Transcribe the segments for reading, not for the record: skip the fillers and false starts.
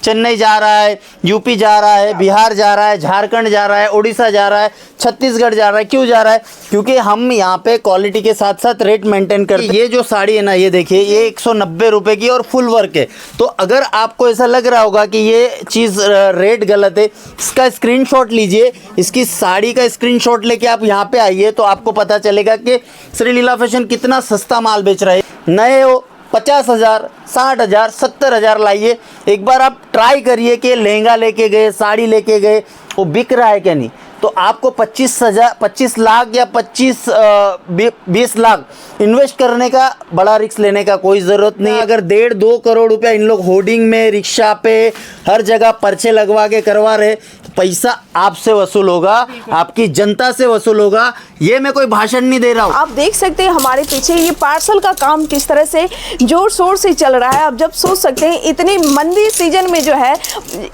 चेन्नई जा रहा है, यूपी जा रहा है, बिहार जा रहा है, झारखंड जा रहा है, उड़ीसा जा रहा है, छत्तीसगढ़ जा रहा है। क्यों जा रहा है? क्योंकि हम यहाँ पे क्वालिटी के साथ साथ रेट मेंटेन करते हैं। ये जो साड़ी है ना, ये देखिए, ये 190 रुपए की और फुल वर्क है। तो अगर आपको ऐसा लग रहा होगा कि ये चीज़ रेट गलत है, इसका स्क्रीनशॉट लीजिए, इसकी साड़ी का स्क्रीनशॉट लेके आप यहाँ पे आइए तो आपको पता चलेगा कि श्री लीला फैशन कितना सस्ता माल बेच रहा है। नए हो 50,000, 60,000, 70,000 लाइए, एक बार आप ट्राई करिए कि लहंगा लेके गए, साड़ी लेके गए, वो बिक रहा है क्या नहीं। तो आपको 25 लाख या 20 लाख इन्वेस्ट करने का, बड़ा रिस्क लेने का कोई ज़रूरत नहीं। अगर 1.5-2 करोड़ रुपया इन लोग होर्डिंग में, रिक्शा पे, हर जगह पर्चे लगवा के करवा रहे, तो पैसा आपसे वसूल होगा, आपकी जनता से वसूल होगा। ये मैं कोई भाषण नहीं दे रहा हूँ। आप देख सकते हैं हमारे पीछे ये पार्सल का काम किस तरह से जोर शोर से चल रहा है। आप जब सोच सकते हैं इतनी मंदी सीजन में जो है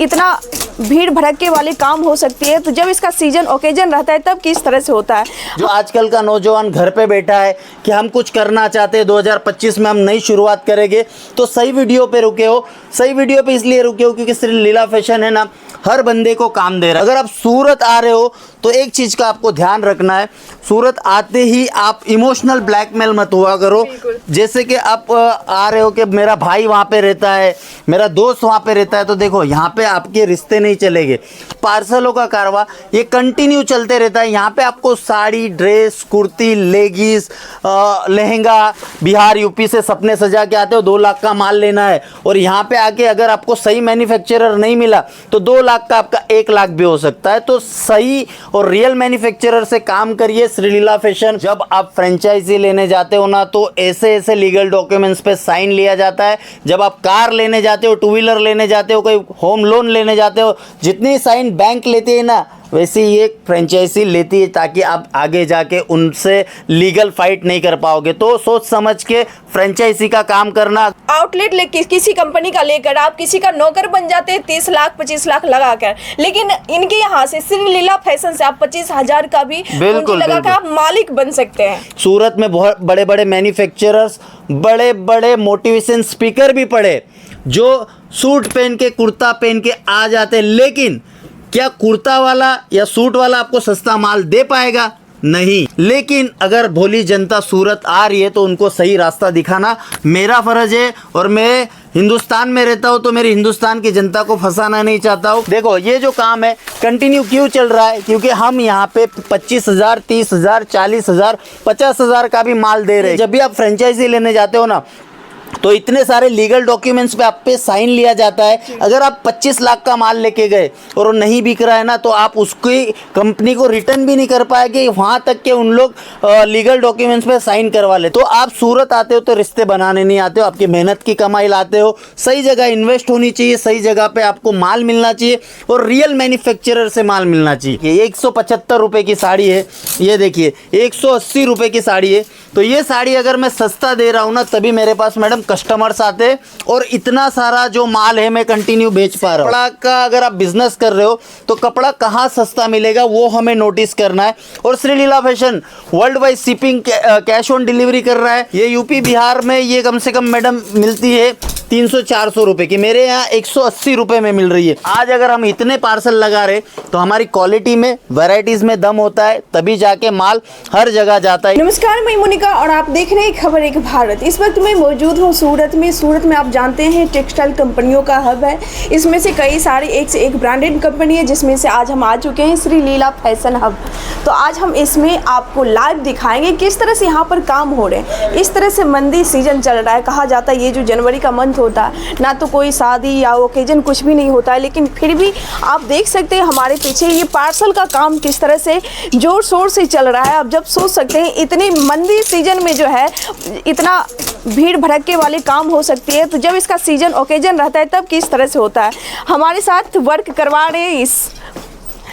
इतना भीड़ भड़के वाले काम हो सकती है, तो जब इसका सीजन ओकेजन रहता है तब किस तरह से होता है। जो आजकल का नौजवान घर पे बैठा है कि हम कुछ करना चाहते हैं, 2025 में हम नई शुरुआत करेंगे, तो सही वीडियो पे रुके हो। सही वीडियो पे इसलिए रुके हो क्योंकि श्री लीला फैशन है ना, हर बंदे को काम दे रहा है। अगर आप सूरत आ रहे हो तो एक चीज़ का आपको ध्यान रखना है, सूरत आते ही आप इमोशनल ब्लैकमेल मत हुआ करो। जैसे कि आप आ रहे हो कि मेरा भाई वहाँ पे रहता है, मेरा दोस्त वहाँ पे रहता है, तो देखो यहाँ पे आपके रिश्ते नहीं चलेंगे। पार्सलों का कारवा ये कंटिन्यू चलते रहता है। यहाँ पे आपको sari, dress, kurti, leggings, lehenga, Bihar UP से सपने सजा के आते हो, 2 लाख का माल लेना है, और यहाँ पे आके अगर आपको सही मैन्युफैक्चरर नहीं मिला तो 2 लाख का आपका 1 लाख भी हो सकता है। तो सही और रियल मैन्युफैक्चरर से काम करिए। श्री लीला फैशन, जब आप फ्रेंचाइजी लेने जाते हो ना, तो ऐसे लीगल डॉक्यूमेंट्स पे साइन लिया जाता है। जब आप कार लेने जाते हो, 2 व्हीलर लेने जाते हो, कोई होम लोन लेने जाते हो, जितनी साइन बैंक लेते हैं ना, वैसे ही एक फ्रेंचाइजी लेती है, ताकि आप आगे जाके उनसे लीगल फाइट नहीं कर पाओगे। तो सोच समझ के फ्रेंचाइजी का काम करना। आउटलेट लेके किसी कंपनी का लेकर आप किसी का नौकर बन जाते हैं 30 लाख 25 लाख लगाकर, लेकिन इनके यहाँ से श्री लीला फैशन से आप 25,000 का भी पूंजी लगाकर आप मालिक बन सकते हैं। सूरत में बहुत बड़े बड़े मैन्युफैक्चरर्स, बड़े बड़े मोटिवेशन स्पीकर भी पड़े, जो सूट पहन के, कुर्ता पहन के आ जाते हैं, लेकिन क्या कुर्ता वाला या सूट वाला आपको सस्ता माल दे पाएगा? नहीं। लेकिन अगर भोली जनता सूरत आ रही है तो उनको सही रास्ता दिखाना मेरा फर्ज है, और मैं हिंदुस्तान में रहता हूँ तो मेरी हिंदुस्तान की जनता को फंसाना नहीं चाहता हूँ। देखो ये जो काम है कंटिन्यू क्यों चल रहा है, क्योंकि हम यहाँ पे 25,000, 30,000, 40,000, 50,000 का भी माल दे रहे हैं। जब भी आप फ्रेंचाइजी लेने जाते हो ना, तो इतने सारे लीगल डॉक्यूमेंट्स पे आप पे साइन लिया जाता है। अगर आप 25 लाख का माल लेके गए और वो नहीं बिक रहा है ना, तो आप उसकी कंपनी को रिटर्न भी नहीं कर पाएंगे, वहाँ तक के उन लोग लीगल डॉक्यूमेंट्स पे साइन करवा ले। तो आप सूरत आते हो तो रिश्ते बनाने नहीं आते हो, आपकी मेहनत की कमाई लाते हो। सही जगह इन्वेस्ट होनी चाहिए, सही जगह पे आपको माल मिलना चाहिए, और रियल मैन्युफैक्चरर से माल मिलना चाहिए। ये 175 रुपये की साड़ी है, ये देखिए 180 रुपये की साड़ी है। तो ये साड़ी अगर मैं सस्ता दे रहा हूँ ना, तभी मेरे पास मैडम कस्टमर्स आते, और इतना सारा जो माल है मैं कंटिन्यू बेच पा रहा हूँ। कपड़ा का अगर आप बिजनेस कर रहे हो तो कपड़ा कहाँ सस्ता मिलेगा वो हमें नोटिस करना है। और Shri Leela fashion world wide shipping, cash on delivery कर रहा है। ये यूपी बिहार में ये कम से कम मैडम मिलती है 300-400 रुपए की, मेरे यहाँ 180 रुपए में मिल रही है। आज अगर हम इतने पार्सल लगा रहे तो हमारी क्वालिटी में, वैरायटीज में दम होता है, तभी जाके माल हर जगह जाता है। नमस्कार, मैं मोनिका और आप देख रहे हैं खबर एक भारत। इस वक्त मैं मौजूद हूँ सूरत में। सूरत में आप जानते हैं टेक्सटाइल कंपनियों का हब है। इसमें से कई सारी एक से एक ब्रांडेड कंपनी है, जिसमें से आज हम आ चुके हैं श्री लीला फैशन हब। तो आज हम इसमें आपको लाइव दिखाएंगे किस तरह से यहाँ पर काम हो रहे हैं। इस तरह से मंदी सीजन चल रहा है, कहा जाता है ये जो जनवरी का मंथ होता है ना, तो कोई शादी या ओकेजन कुछ भी नहीं होता है, लेकिन फिर भी आप देख सकते हैं हमारे पीछे ये पार्सल का काम किस तरह से जोर शोर से चल रहा है। आप जब सोच सकते हैं इतनी मंदी सीजन में जो है इतना भीड़ भड़के वाले काम हो सकती है, तो जब इसका सीजन ओकेजन रहता है तब किस तरह से होता है। हमारे साथ वर्क करवा रहे इस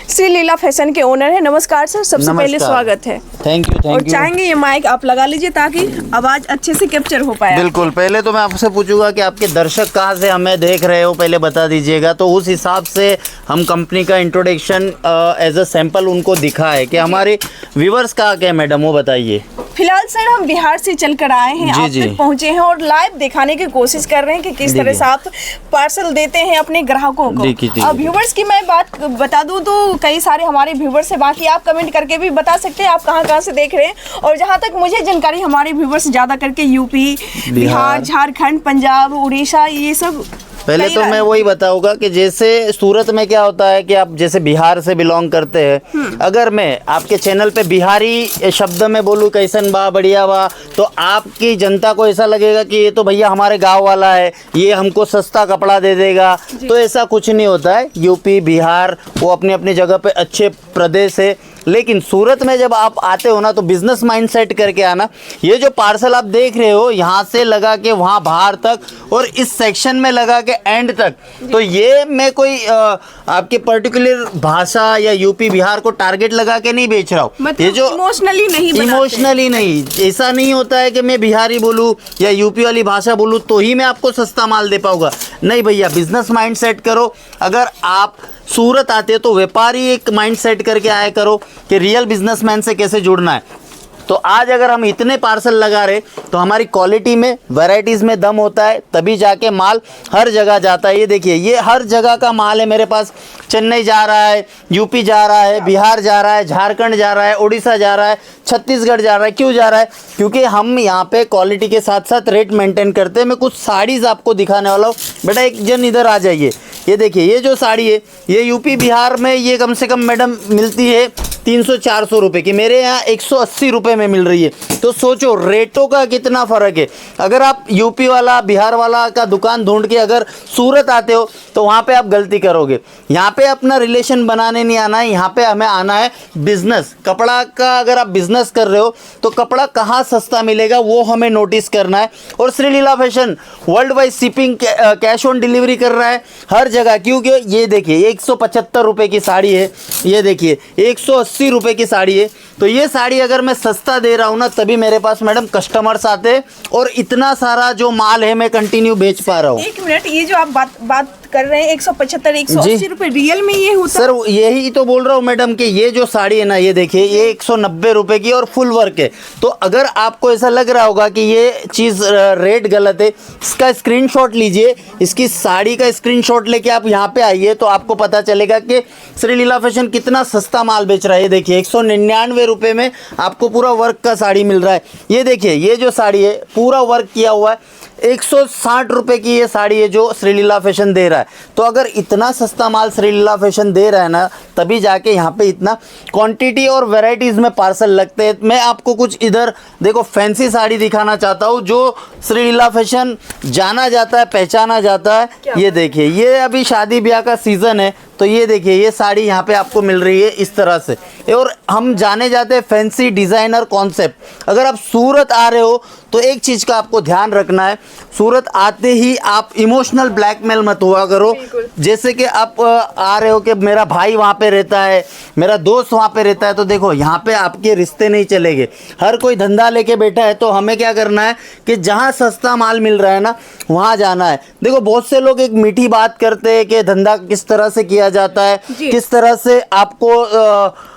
श्री लीला फैशन के ओनर है। नमस्कार सर, सबसे पहले स्वागत है। Thank you. और चाहेंगे ये माइक आप लगा लीजिए ताकि आवाज अच्छे से कैप्चर हो पाए। बिल्कुल। पहले तो मैं आपसे पूछूंगा कि आपके दर्शक कहाँ से हमें देख रहे हो, पहले बता दीजिएगा, तो उस हिसाब से हम कंपनी का इंट्रोडक्शन एज अ सैंपल उनको दिखाए कि हमारे व्यूवर्स कहाँ के हैं। मैडम वो बताइए। फिलहाल सर हम बिहार से चल कर आए हैं, जी, आप जी। तक पहुंचे हैं और लाइव दिखाने की कोशिश कर रहे हैं कि किस तरह से आप पार्सल देते हैं अपने ग्राहकों देखिए, को। देखिए। व्यूवर्स की मैं बात बता दूं तो कई सारे हमारे व्यूवर्स हैं, बाकी आप कमेंट करके भी बता सकते हैं आप कहाँ से देख रहे हैं। और जहाँ तक मुझे जानकारी, हमारे व्यूवर्स ज़्यादा करके यूपी, बिहार, झारखंड, पंजाब, उड़ीसा, ये सब पहले कई तो मैं वही बताऊंगा कि जैसे सूरत में क्या होता है कि आप जैसे बिहार से बिलोंग करते हैं, अगर मैं आपके चैनल पे बिहारी शब्द में बोलूँ कैसन बा बढ़िया बा, तो आपकी जनता को ऐसा लगेगा कि ये तो भैया हमारे गांव वाला है, ये हमको सस्ता कपड़ा दे देगा। तो ऐसा कुछ नहीं होता है। यूपी, बिहार वो अपनी अपनी जगह पे अच्छे प्रदेश है, लेकिन सूरत में जब आप आते हो ना तो बिजनेस माइंड सेट करके आना। ये जो पार्सल आप देख रहे हो यहाँ से लगा के वहाँ बाहर तक और इस सेक्शन में लगा के एंड तक, तो ये मैं कोई आपके पर्टिकुलर भाषा या यूपी बिहार को टारगेट लगा के नहीं बेच रहा हूँ। मतलब ये जो इमोशनली नहीं बनाते। इमोशनली नहीं, ऐसा नहीं होता है कि मैं बिहारी बोलूँ या यूपी वाली भाषा बोलूँ तो ही मैं आपको सस्ता माल दे पाऊंगा। नहीं भैया, बिजनेस माइंड सेट करो। अगर आप सूरत आते हो तो व्यापारी एक माइंड सेट करके आया करो कि रियल बिजनेसमैन से कैसे जुड़ना है। तो आज अगर हम इतने पार्सल लगा रहे तो हमारी क्वालिटी में, वैरायटीज़ में दम होता है, तभी जाके माल हर जगह जाता है। ये देखिए, ये हर जगह का माल है मेरे पास। चेन्नई जा रहा है, यूपी जा रहा है, बिहार जा रहा है, झारखंड जा रहा है, उड़ीसा जा रहा है, छत्तीसगढ़ जा रहा है। क्यों जा रहा है? क्योंकि हम यहाँ पे क्वालिटी के साथ साथ रेट मेंटेन करते हैं। मैं कुछ साड़ीज़ आपको दिखाने वाला हूँ। बेटा एक जन इधर आ जाइए। ये देखिए, ये जो साड़ी है ये यूपी बिहार में ये कम से कम मैडम मिलती है 300-400 रुपए की, मेरे यहाँ 180 रुपए में मिल रही है। तो सोचो रेटों का कितना फ़र्क है। अगर आप यूपी वाला, बिहार वाला का दुकान ढूंढ के अगर सूरत आते हो तो वहाँ पे आप गलती करोगे। यहाँ पे अपना रिलेशन बनाने नहीं आना है, यहाँ पे हमें आना है बिजनेस। कपड़ा का अगर आप बिजनेस कर रहे हो तो कपड़ा कहाँ सस्ता मिलेगा वो हमें नोटिस करना है। और Sreeleela fashion world wide shipping, cash on delivery कर रहा है हर जगह। क्योंकि ये देखिए 175 रुपये की साड़ी है, ये देखिए 180 रुपये की साड़ी है। तो ये साड़ी अगर मैं सस्ता दे रहा हूँ ना तभी मेरे पास मैडम कस्टमर्स आते हैं और इतना सारा जो माल है मैं कंटिन्यू बेच पा रहा हूँ। एक मिनट, ये जो आप बात कर रहे हैं 175 180 रुपए, रियल में ये होता सर यही तो बोल रहा हूँ मैडम कि ये जो साड़ी है ना, ये देखिए ये 190 रुपए की और फुल वर्क है। तो अगर आपको ऐसा लग रहा होगा कि ये चीज़ रेट गलत है, इसका स्क्रीनशॉट लीजिए, इसकी साड़ी का स्क्रीनशॉट लेके आप यहाँ पे आइए तो आपको पता चलेगा कि श्रीलीला फैशन कितना सस्ता माल बेच रहा है। ये देखिए 199 रुपये में आपको पूरा वर्क का साड़ी मिल रहा है। ये देखिए ये जो साड़ी है पूरा वर्क किया हुआ है, 160 रुपये की ये साड़ी है जो श्रीलीला फैशन दे रहा है। तो अगर इतना सस्ता माल श्रीलीला फैशन दे रहा है ना तभी जाके यहाँ पे इतना क्वांटिटी और वैरायटीज़ में पार्सल लगते हैं। मैं आपको कुछ इधर देखो फैंसी साड़ी दिखाना चाहता हूँ जो श्रीलीला फैशन जाना जाता है, पहचाना जाता है। ये देखिए, ये अभी शादी ब्याह का सीज़न है तो ये देखिए ये साड़ी यहाँ पे आपको मिल रही है इस तरह से। और हम जाने जाते हैं फैंसी डिज़ाइनर कॉन्सेप्ट। अगर आप सूरत आ रहे हो तो एक चीज़ का आपको ध्यान रखना है, सूरत आते ही आप इमोशनल ब्लैकमेल मत हुआ करो। जैसे कि आप आ रहे हो कि मेरा भाई वहाँ पे रहता है, मेरा दोस्त वहाँ पे रहता है, तो देखो यहाँ पे आपके रिश्ते नहीं चलेंगे। हर कोई धंधा लेके बैठा है तो हमें क्या करना है कि जहाँ सस्ता माल मिल रहा है ना वहाँ जाना है। देखो बहुत से लोग एक मीठी बात करते हैं कि धंधा किस तरह से किया जाता है, किस तरह से आपको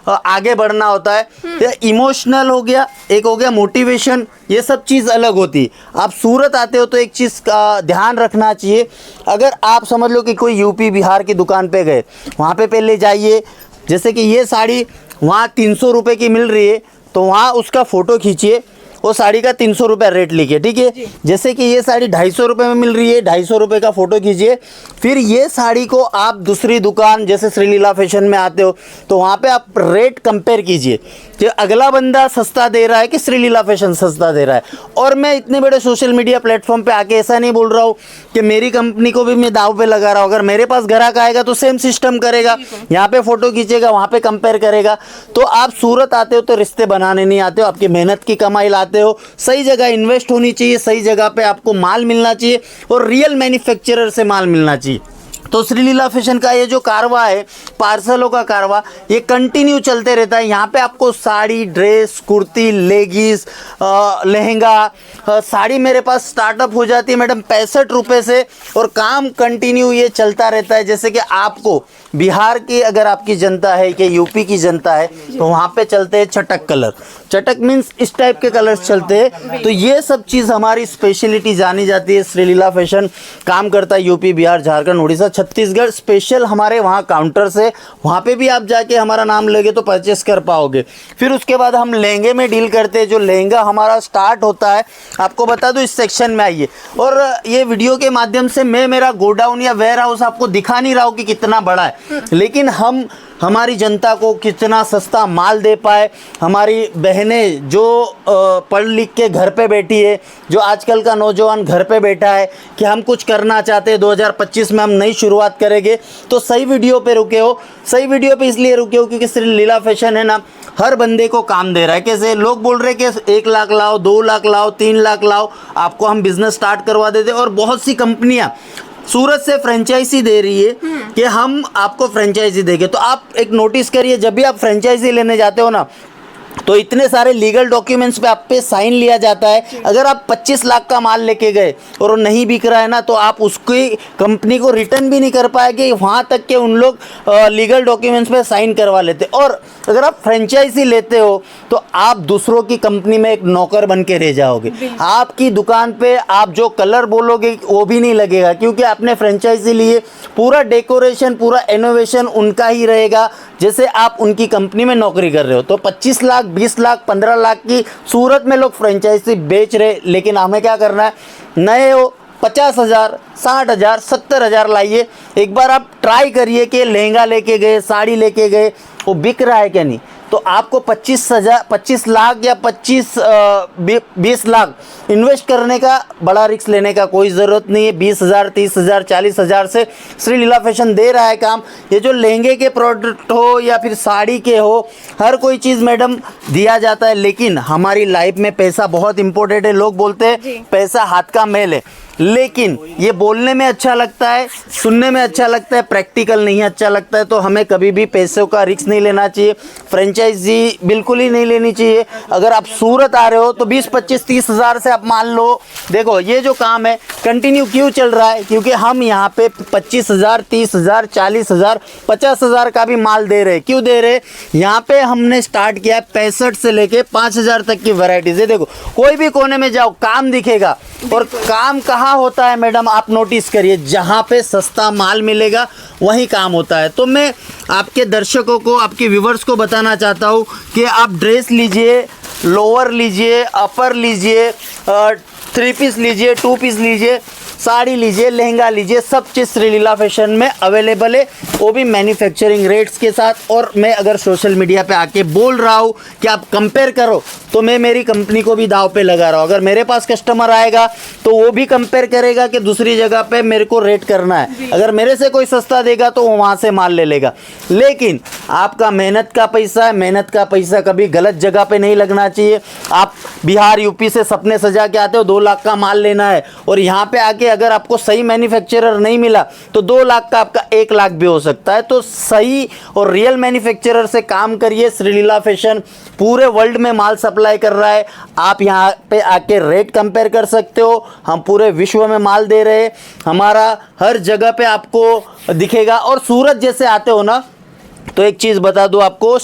आगे बढ़ना होता है। तो इमोशनल हो गया, एक हो गया मोटिवेशन, ये सब चीज़ अलग होती है। आप सूरत आते हो तो एक चीज़ का ध्यान रखना चाहिए। अगर आप समझ लो कि कोई यूपी बिहार की दुकान पे गए, वहाँ पे पहले जाइए। जैसे कि ये साड़ी वहाँ 300 रुपये की मिल रही है तो वहाँ उसका फ़ोटो खींचिए, वो साड़ी का 300 रुपये रेट लिखिए, ठीक है। जैसे कि ये साड़ी 250 रुपये में मिल रही है, 250 रुपये का फ़ोटो खींचिए। फिर ये साड़ी को आप दूसरी दुकान जैसे श्रीलीला फैशन में आते हो तो वहाँ पे आप रेट कंपेयर कीजिए कि अगला बंदा सस्ता दे रहा है कि श्रीलीला फैशन सस्ता दे रहा है। और मैं इतने बड़े सोशल मीडिया प्लेटफॉर्म पे आके ऐसा नहीं बोल रहा हूँ कि मेरी कंपनी को भी मैं दाव पे लगा रहा हूँ। अगर मेरे पास ग्राहक आएगा तो सेम सिस्टम करेगा, यहाँ पे फ़ोटो खींचेगा, वहाँ पे कंपेयर करेगा। तो आप सूरत आते हो तो रिश्ते बनाने नहीं आते हो, आपकी मेहनत की कमाई लाते हो। सही जगह इन्वेस्ट होनी चाहिए, सही जगह पे आपको माल मिलना चाहिए और रियल मैन्युफैक्चरर से माल मिलना चाहिए। तो श्रीलीला फैशन का ये जो कारवा है, पार्सलों का कारवा, ये कंटिन्यू चलते रहता है। यहाँ पे आपको साड़ी, ड्रेस, कुर्ती, लेगीज, लहंगा, साड़ी मेरे पास स्टार्टअप हो जाती है मैडम 65 रुपये से, और काम कंटिन्यू ये चलता रहता है। जैसे कि आपको बिहार की अगर आपकी जनता है कि यूपी की जनता है, तो वहाँ पे चलते हैं चटक कलर। चटक मीन्स इस टाइप के कलर्स चलते हैं। तो ये सब चीज़ हमारी स्पेशलिटी जानी जाती है। श्रीलीला फैशन काम करता है यूपी, बिहार, झारखंड, उड़ीसा, छत्तीसगढ़। स्पेशल हमारे वहाँ काउंटर से, वहाँ पे भी आप जाके हमारा नाम लेंगे तो परचेस कर पाओगे। फिर उसके बाद हम लहंगे में डील करते हैं। जो लहंगा हमारा स्टार्ट होता है, आपको बता दूं, इस सेक्शन में आइए। और ये वीडियो के माध्यम से मैं मेरा गोडाउन या वेयर हाउस आपको दिखा नहीं रहा हूँ कि कितना बड़ा है, लेकिन हम हमारी जनता को कितना सस्ता माल दे पाए। हमारी बहनें जो पढ़ लिख के घर पे बैठी है, जो आजकल का नौजवान घर पे बैठा है कि हम कुछ करना चाहते हैं, 2025 में हम नई शुरुआत करेंगे, तो सही वीडियो पे रुके हो। सही वीडियो पे इसलिए रुके हो क्योंकि श्रीलीला फैशन है ना, हर बंदे को काम दे रहा है। कैसे लोग बोल रहे हैं कि 1 लाख लाओ, 2 लाख लाओ, 3 लाख लाओ, आपको हम बिजनेस स्टार्ट करवा देते। और बहुत सी कंपनियां सूरत से फ्रेंचाइजी दे रही है कि हम आपको फ्रेंचाइजी देंगे। तो आप एक नोटिस करिए, जब भी आप फ्रेंचाइजी लेने जाते हो ना, तो इतने सारे लीगल डॉक्यूमेंट्स पे आप पे साइन लिया जाता है। अगर आप 25 लाख का माल लेके गए और वो नहीं बिक रहा है ना, तो आप उसकी कंपनी को रिटर्न भी नहीं कर पाएंगे। वहाँ तक के उन लोग लीगल डॉक्यूमेंट्स पे साइन करवा लेते। और अगर आप फ्रेंचाइजी लेते हो तो आप दूसरों की कंपनी में एक नौकर बन के रह जाओगे। आपकी दुकान पे आप जो कलर बोलोगे वो भी नहीं लगेगा, क्योंकि आपने फ्रेंचाइजी लिए। पूरा डेकोरेशन, पूरा इनोवेशन उनका ही रहेगा, जैसे आप उनकी कंपनी में नौकरी कर रहे हो। तो 25 लाख, 20 लाख, 15 लाख की सूरत में लोग फ्रेंचाइजी बेच रहे, लेकिन हमें क्या करना है, नए हो 50,000, 60,000, 70,000 लाइए। एक बार आप ट्राई करिए कि लहंगा लेके गए, साड़ी लेके गए, वो बिक रहा है क्या नहीं। तो आपको 25 लाख या 20 लाख इन्वेस्ट करने का, बड़ा रिस्क लेने का कोई ज़रूरत नहीं है। 20,000, 30,000, 40,000 से श्रीलीला फैशन दे रहा है काम। ये जो लहंगे के प्रोडक्ट हो या फिर साड़ी के हो, हर कोई चीज़ मैडम दिया जाता है। लेकिन हमारी लाइफ में पैसा बहुत इंपॉर्टेंट है। लोग बोलते हैं पैसा हाथ का मैल है, लेकिन ये बोलने में अच्छा लगता है, सुनने में अच्छा लगता है, प्रैक्टिकल नहीं अच्छा लगता है। तो हमें कभी भी पैसों का रिस्क नहीं लेना चाहिए। फ्रेंचाइजी बिल्कुल ही नहीं लेनी चाहिए। अगर आप सूरत आ रहे हो तो 20, 25, 30 हज़ार से आप मान लो। देखो ये जो काम है कंटिन्यू क्यों चल रहा है, क्योंकि हम यहाँ पे 25,000, 30,000, 40,000, 50,000 का भी माल दे रहे। क्यों दे रहे? यहाँ पे हमने स्टार्ट किया है 65 से लेके 5,000 तक की वैरायटीज है। देखो कोई भी कोने में जाओ काम दिखेगा। और काम कहाँ होता है मैडम, आप नोटिस करिए, जहाँ पे सस्ता माल मिलेगा वहीं काम होता है। तो मैं आपके दर्शकों को, आपके व्यूवर्स को बताना चाहता हूँ कि आप ड्रेस लीजिए, लोअर लीजिए, अपर लीजिए, 3 पीस लीजिए, 2 पीस लीजिए, साड़ी लीजिए, लहंगा लीजिए, सब चीज़ श्रीलीला फैशन में अवेलेबल है, वो भी मैन्युफैक्चरिंग रेट्स के साथ। और मैं अगर सोशल मीडिया पे आके बोल रहा हूँ कि आप कंपेयर करो, तो मैं मेरी कंपनी को भी दाव पे लगा रहा हूँ। अगर मेरे पास कस्टमर आएगा तो वो भी कंपेयर करेगा कि दूसरी जगह पे मेरे को रेट करना है। अगर मेरे से कोई सस्ता देगा तो वो वहाँ से माल ले लेगा। लेकिन आपका मेहनत का पैसा है, मेहनत का पैसा कभी गलत जगह पे नहीं लगना चाहिए। आप बिहार, यूपी से सपने सजा के आते हो 2 लाख का माल लेना है, और यहाँ पे आके अगर आपको सही मैन्युफैक्चरर नहीं मिला तो 2 लाख का आपका 1 लाख भी हो सकता है। तो सही और रियल मैन्युफैक्चरर से काम करिए। श्रीलीला फैशन पूरे वर्ल्ड में माल सप्लाई कर रहा है। आप यहाँ पे आके रेट कंपेयर कर सकते हो। हम पूरे विश्व में माल दे रहे हैं, हमारा हर जगह पे आपको दिखेगा। और सूरत जैसे आते हो ना, तो एक चीज़ बता दूं आपको,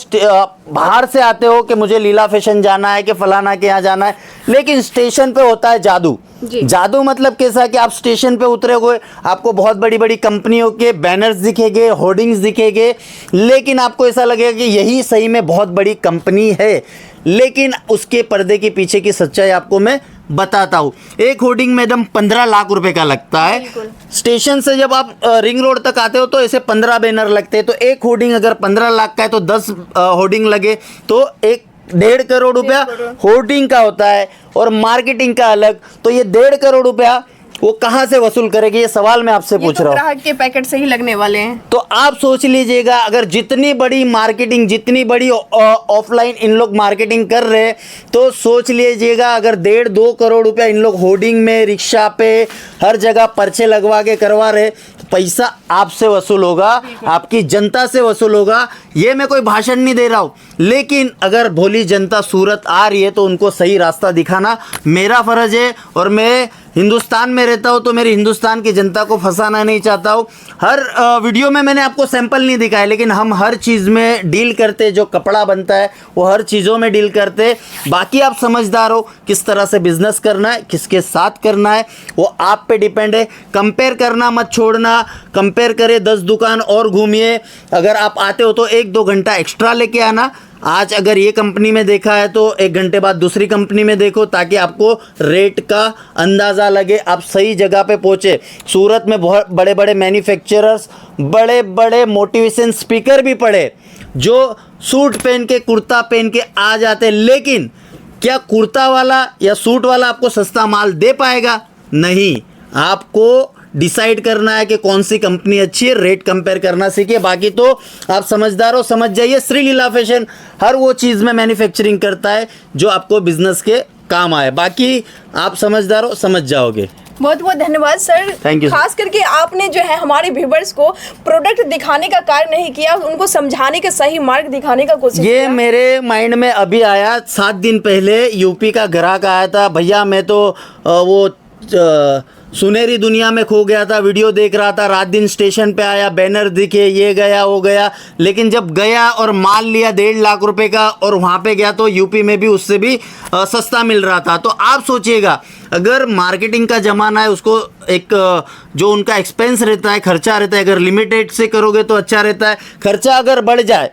बाहर से आते हो कि मुझे लीला फैशन जाना है कि फलाना के यहाँ जाना है, लेकिन स्टेशन पे होता है जादू। जादू मतलब कैसा कि आप स्टेशन पे उतरे हुए, आपको बहुत बड़ी बड़ी कंपनियों के बैनर्स दिखेंगे, होर्डिंग्स दिखेंगे, लेकिन आपको ऐसा लगेगा कि यही सही में बहुत बड़ी कंपनी है। लेकिन उसके पर्दे के पीछे की सच्चाई आपको मैं बताता हूँ। एक होर्डिंग मैडम 15 लाख रुपए का लगता है। स्टेशन से जब आप रिंग रोड तक आते हो तो ऐसे 15 बैनर लगते हैं। तो एक होर्डिंग अगर 15 लाख का है तो 10 होर्डिंग लगे तो 1.5 करोड़ रुपया होर्डिंग का होता है, और मार्केटिंग का अलग। तो ये 1.5 करोड़ रुपया वो कहाँ से वसूल करेगी, ये सवाल मैं आपसे पूछ रहा हूँ। ग्राहक के पैकेट से ही लगने वाले हैं। तो आप सोच लीजिएगा, अगर जितनी बड़ी मार्केटिंग, जितनी बड़ी ऑफलाइन इन लोग मार्केटिंग कर रहे हैं, तो सोच लीजिएगा अगर 1.5-2 करोड़ रुपया इन लोग होर्डिंग में, रिक्शा पे, हर जगह पर्चे लगवा के करवा रहे, पैसा आपसे वसूल होगा, आपकी जनता से वसूल होगा। ये मैं कोई भाषण नहीं दे रहा हूँ, लेकिन अगर भोली जनता सूरत आ रही है तो उनको सही रास्ता दिखाना मेरा फ़र्ज़ है। और मैं हिंदुस्तान में रहता हूँ तो मेरी हिंदुस्तान की जनता को फंसाना नहीं चाहता हूँ। हर वीडियो में मैंने आपको सैंपल नहीं दिखाया, लेकिन हम हर चीज़ में डील करते, जो कपड़ा बनता है वो हर चीज़ों में डील करते। बाकी आप समझदार हो किस तरह से बिजनेस करना है, किसके साथ करना है, वो आप पे डिपेंड है। कंपेयर करना मत छोड़ना, कंपेयर करे 10 दुकान और घूमिए। अगर आप आते हो तो 1-2 घंटा एक्स्ट्रा लेके आना। आज अगर ये कंपनी में देखा है तो 1 घंटे बाद दूसरी कंपनी में देखो, ताकि आपको रेट का अंदाज़ा लगे, आप सही जगह पे पहुँचे। सूरत में बहुत बड़े बड़े मैन्युफैक्चरर्स, बड़े बड़े मोटिवेशन स्पीकर भी पड़े, जो सूट पहन के, कुर्ता पहन के आ जाते, लेकिन क्या कुर्ता वाला या सूट वाला आपको सस्ता माल दे पाएगा? नहीं। आपको डिसाइड करना है कि कौन सी कंपनी अच्छी है, रेट कंपेयर करना सीखिए। बाकी तो आप समझदार हो, समझ जाइए श्री लीला फैशन हर वो चीज़ में मैन्युफैक्चरिंग करता है जो आपको बिजनेस के काम आए। बाकी आप समझदार हो, समझ जाओगे। बहुत बहुत धन्यवाद सर। Thank you, sir. खास करके आपने जो है हमारे व्यूवर्स को प्रोडक्ट दिखाने का कार्य नहीं किया, उनको समझाने का सही मार्ग दिखाने का कोशिश ये किया। मेरे माइंड में अभी आया। 7 दिन पहले यूपी का ग्राहक आया था, भैया मैं तो सुनहरी दुनिया में खो गया था, वीडियो देख रहा था, रात दिन स्टेशन पे आया, बैनर दिखे, ये गया वो गया, लेकिन जब गया और माल लिया 1.5 लाख रुपए का और वहाँ पे गया तो यूपी में भी उससे भी सस्ता मिल रहा था। तो आप सोचिएगा, अगर मार्केटिंग का ज़माना है, उसको एक जो उनका एक्सपेंस रहता है, खर्चा रहता है, अगर लिमिटेड से करोगे तो अच्छा रहता है। खर्चा अगर बढ़ जाए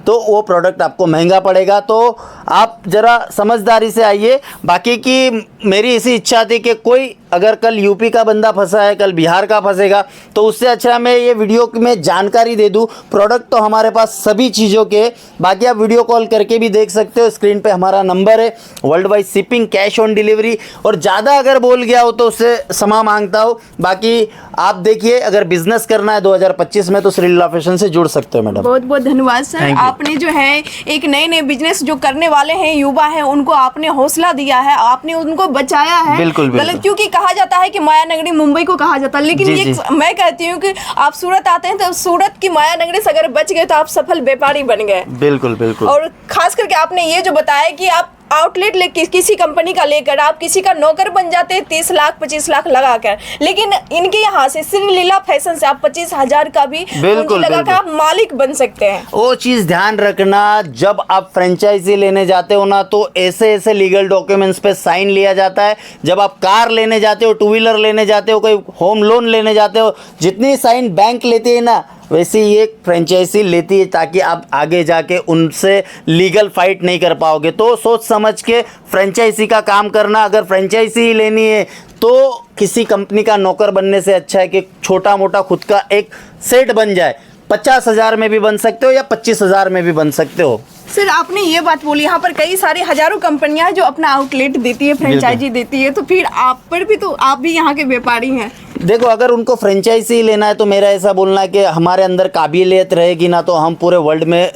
तो वो प्रोडक्ट आपको महंगा पड़ेगा। तो आप ज़रा समझदारी से आइए। बाकी की मेरी इसी इच्छा थी कि कोई अगर कल यूपी का बंदा फंसा है, कल बिहार का फंसेगा, तो उससे अच्छा मैं ये वीडियो में जानकारी दे दूं। प्रोडक्ट तो हमारे पास सभी चीज़ों के, बाकी आप वीडियो कॉल करके भी देख सकते हो। स्क्रीन पे हमारा नंबर है, world wide shipping, cash on delivery. और ज़्यादा अगर बोल गया हो तो उससे क्षमा मांगता हूँ। बाकी आप देखिए, अगर बिजनेस करना है 2025 में तो श्री लीला फैशन से जुड़ सकते हो मैडम। बहुत बहुत धन्यवाद सर। आपने जो है एक नए नए बिजनेस जो करने वाले हैं, युवा हैं, उनको आपने हौसला दिया है, आपने उनको बचाया है। बिल्कुल बिल्कुल। क्योंकि कहा जाता है कि माया नगरी मुंबई को कहा जाता है, लेकिन जी, ये जी। मैं कहती हूँ कि आप सूरत आते हैं तो सूरत की माया नगरी से अगर बच गए तो आप सफल व्यापारी बन गए। बिल्कुल बिल्कुल। और खास करके आपने ये जो बताया कि आप आउटलेट किसी कंपनी का लेकर आप किसी का नौकर बन जाते हैं 30 लाख 25 लाख लगाकर, लेकिन इनके यहाँ से श्री लीला फैशन से आप 25,000 का भी पूंजी लगाकर आप मालिक बन सकते हैं। वो चीज़ ध्यान रखना, जब आप फ्रेंचाइजी लेने जाते हो ना तो ऐसे ऐसे लीगल डॉक्यूमेंट्स पे साइन लिया जाता है। जब आप कार लेने जाते हो, 2 व्हीलर लेने जाते हो, कोई होम लोन लेने जाते हो, जितनी साइन बैंक लेती है ना वैसे ही एक फ्रेंचाइजी लेती है, ताकि आप आगे जाके उनसे लीगल फाइट नहीं कर पाओगे। तो सोच समझ के फ्रेंचाइजी का काम करना। अगर फ्रेंचाइजी ही लेनी है तो किसी कंपनी का नौकर बनने से अच्छा है कि छोटा मोटा खुद का एक सेट बन जाए। 50,000 में भी बन सकते हो या 25,000 में भी बन सकते हो। सर आपने ये बात बोली, यहाँ पर कई सारे हजारों कंपनियां हैं जो अपना आउटलेट देती है, फ्रेंचाइजी देती है, तो फिर आप पर भी तो आप भी यहाँ के व्यापारी हैं। देखो, अगर उनको फ्रेंचाइजी लेना है तो मेरा ऐसा बोलना है कि हमारे अंदर काबिलियत रहेगी ना तो हम पूरे वर्ल्ड में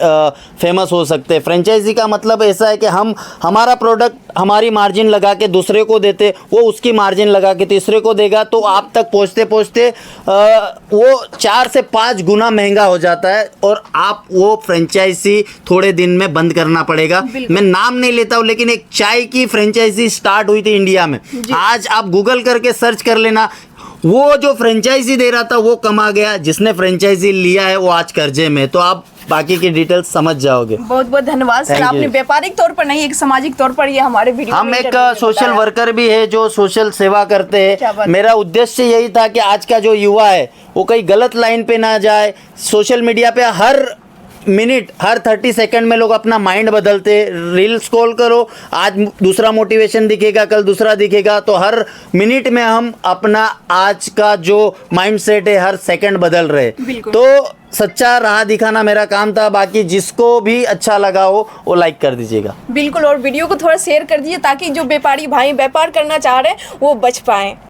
फेमस हो सकते हैं। फ्रेंचाइजी का मतलब ऐसा है कि हम हमारा प्रोडक्ट हमारी मार्जिन लगा के दूसरे को देते, वो उसकी मार्जिन लगा के तीसरे को देगा, तो आप तक पहुँचते पहुँचते वो 4 से 5 गुना महंगा हो जाता है और आप वो फ्रेंचाइजी थोड़े दिन में बंद करना पड़ेगा। मैं नाम नहीं लेता हूँ, लेकिन एक चाय की फ्रेंचाइजी स्टार्ट हुई थी इंडिया में। आज आप गूगल करके सर्च कर लेना, वो जो फ्रेंचाइजी दे रहा था वो कमा गया, जिसने फ्रेंचाइजी लिया है वो आज कर्जे में। तो आप बाकी की डिटेल्स समझ जाओगे। बहुत बहुत धन्यवाद सर। आपने व्यापारिक तौर पर नहीं, एक सामाजिक तौर पर ये हमारे वीडियो हम एक सोशल वर्कर भी है जो सोशल सेवा करते हैं। मेरा उद्देश्य यही था कि आज का जो युवा है वो कहीं गलत लाइन पे ना जाए। सोशल मीडिया पे हर मिनट, हर 30 सेकंड में लोग अपना माइंड बदलते। रील स्क्रॉल करो, आज दूसरा मोटिवेशन दिखेगा, कल दूसरा दिखेगा, तो हर मिनट में हम अपना आज का जो माइंडसेट है हर सेकंड बदल रहे। तो सच्चा राह दिखाना मेरा काम था। बाकी जिसको भी अच्छा लगा हो वो लाइक कर दीजिएगा। बिल्कुल, और वीडियो को थोड़ा शेयर कर दीजिए ताकि जो व्यापारी भाई व्यापार करना चाह रहे हैं वो बच पाएं।